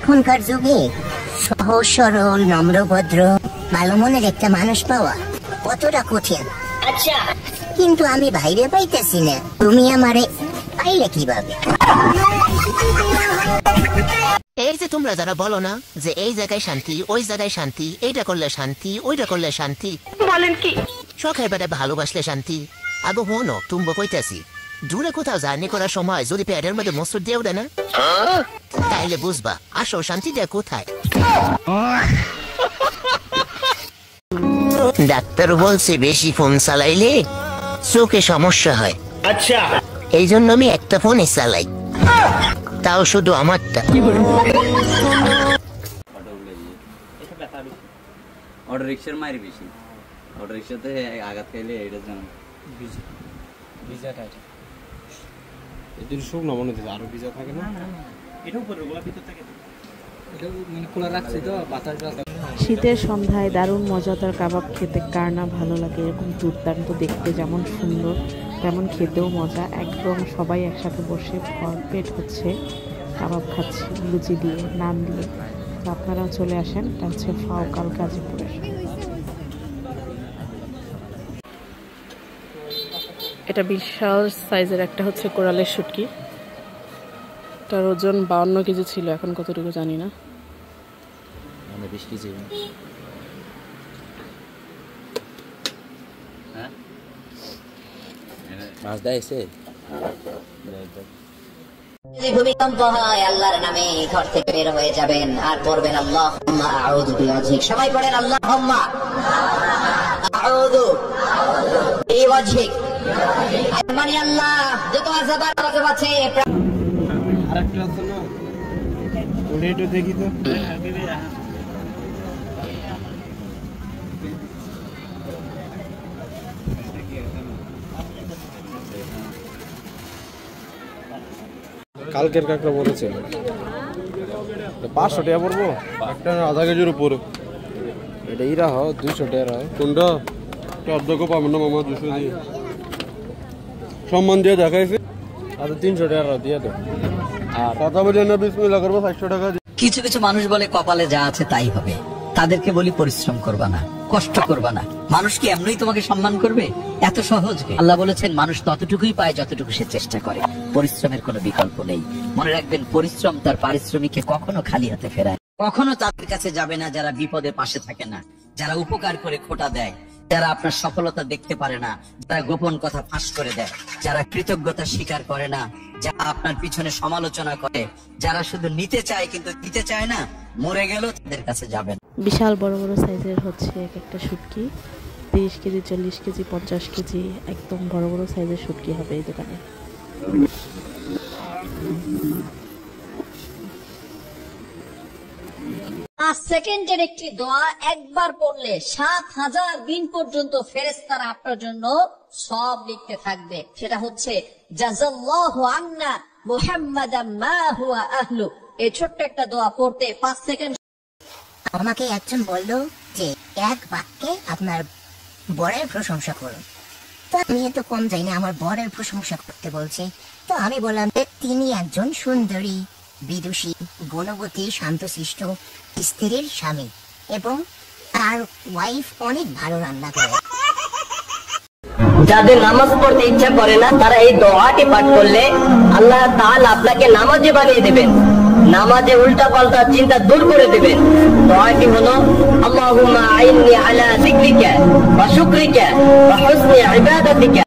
এখনকার যুগে সহজ সরল নম্রভদ্র ভালো মনের একটা মানুষ পাওয়া কতটা কঠিন। আচ্ছা, কিন্তু আমি বাইরে পাইতেছি না, তুমি আমারে পাইলে কিভাবে? এই যে তোমরা যারা বলো না যে এই জায়গায় শান্তি, ওই জায়গায় শান্তি, এইটা করলে শান্তি, ওইটা করলে শান্তি, বলেন কি শখের বেড়ে ভালোবাসলে শান্তি। আগে হনো তুমি কইতেছি, দূরে কোথাও জার্নি করার সময় যদি পেটের মধ্যে মসুর দিয়ে ওঠে না, তাইলে বুঝবা আসো শান্তিটা কোথায়। ডাক্তার বলছে বেশি ফোন চালাইলে চোখে সমস্যা হয়। আচ্ছা, এই জন্য আমি একটা ফোনই চালাই, তাও শুধু আমারটা। অটো রিক্সার মারি বেশি, অটো রিক্সাতে আঘাত খাইলে এটা জানো ভিজা থাকে, এদিন শুকনো মনে হচ্ছে আরো ভিজা থাকে না, এটা উপরে গোলা ভিতর থাকে, এটা মানে খোলা রাখছি তো বাতাস। শীতের সন্ধ্যায় দারুণ মজাদার কাবাব খেতে কার না ভালো লাগে। এরকম দুর্দান্ত দেখতে যেমন সুন্দর তেমন খেতেও মজা। একদম সবাই একসাথে বসে ভরপেট হচ্ছে কাবাব খাচ্ছি লুচি দিয়ে, নান দিয়ে। তো আপনারাও চলে আসেন, এটা হচ্ছে ফাওকাল গাজীপুরের। এটা বিশাল সাইজের একটা হচ্ছে কোরালের শুটকি, তার ওজন 52 কেজি ছিল, এখন কতটুকু জানি না। 20 কেজি। হ্যাঁ মাছ দেয়ছে। যদি ভূমিকম্প হয় আল্লাহর নামে ঘর থেকে বের হয়ে যাবেন আর পড়বেন আল্লাহুম্মা আউযু বিওয়াজহিক। সবাই পড়েন আল্লাহুম্মা আউযু বিওয়াজহিক, মানে আল্লাহ যত আযাব আছে। আরেকটা আছে না, ওটা একটু দেখি তো। কালকের কাকড়া বলেছে 500 টাকা পড়বো একটা, আধা কেজির উপর। এটা ইরা হয় 200 টাকা। কোনটা অর্ধেকও পাবেন না মামা, 200 দিয়ে সম্মান দিয়ে দেখাইছে। আচ্ছা 300 টাকা দিয়ে দে, আর কথা বলে না বিসমিল্লাহ করবো 400 টাকা। কিছু কিছু মানুষ বলে কপালে যা আছে তাই হবে, তাদেরকে বলি পরিশ্রম করবা না, কষ্ট করবা না। মানুষ কি এমনিই তোমাকে সম্মান করবে? এত সহজ? আল্লাহ বলেছেন মানুষ ততটুকুই পায় যতটুকু সে চেষ্টা করে, পরিশ্রমের কোনো বিকল্প নেই। মনে রাখবেন পরিশ্রম তার পারিশ্রমিককে কখনো খালি হাতে ফেরায়। কখনো তাদের কাছে যাবে না যারা বিপদে পাশে থাকে না, যারা উপকার করে খোটা দেয়, যারা আপনার সফলতা দেখতে পারে না, যারা গোপন কথা ফাঁস করে দেয়, যারা কৃতজ্ঞতা স্বীকার করে না, যারা আপনার পিছনে সমালোচনা করে, যারা শুধু নিতে চায় কিন্তু দিতে চায় না, মরে গেল তাদের কাছে যাবেন। বিশাল বড় বড় সাইজের হচ্ছে এক একটা শুটকি, 30 কেজি 40 কেজি 50 কেজি, একদম বড় বড় সাইজের শুটকি হবে এই দোকানে। 5 সেকেন্ডের একটি দোয়া একবার পড়লে 7000 দিন পর্যন্ত ফেরেশতারা আপনার জন্য সব লিখতে থাকবে। সেটা হচ্ছে জাযাল্লাহু আন্না মুহাম্মাদাম মা হুয়া আহলু। এই ছোট্ট একটা দোয়া পড়তে 5 সেকেন্ড। আমাকে একজন বলল যে এক বাক্যে আপনার বরের প্রশংসা করুন। তো আমি এত কম যাই না, আমার বরের প্রশংসা করতে বলছে। তো আমি বললাম যে তিনি একজন সুন্দরী, বিদুষী, গুণবতী, শান্তশিষ্ট স্ত্রীর স্বামী এবং তার ওয়াইফ অনেক ভালো রান্না করে। যাদের নামাজ পড়তে ইচ্ছা করে না তারা এই দোয়াটি পাঠ করলে আল্লাহ তাআলা আপনাকে নামাজি বানিয়ে দেবেন, নামাজে উল্টা পাল্টা চিন্তা দূর করে দেবেন। দোয়াটি হলো আল্লাহুম্মা আইন্নি আলা যিকরিকা ওয়া শুকরিকা ওয়া হুসনি ইবাদাতিকা।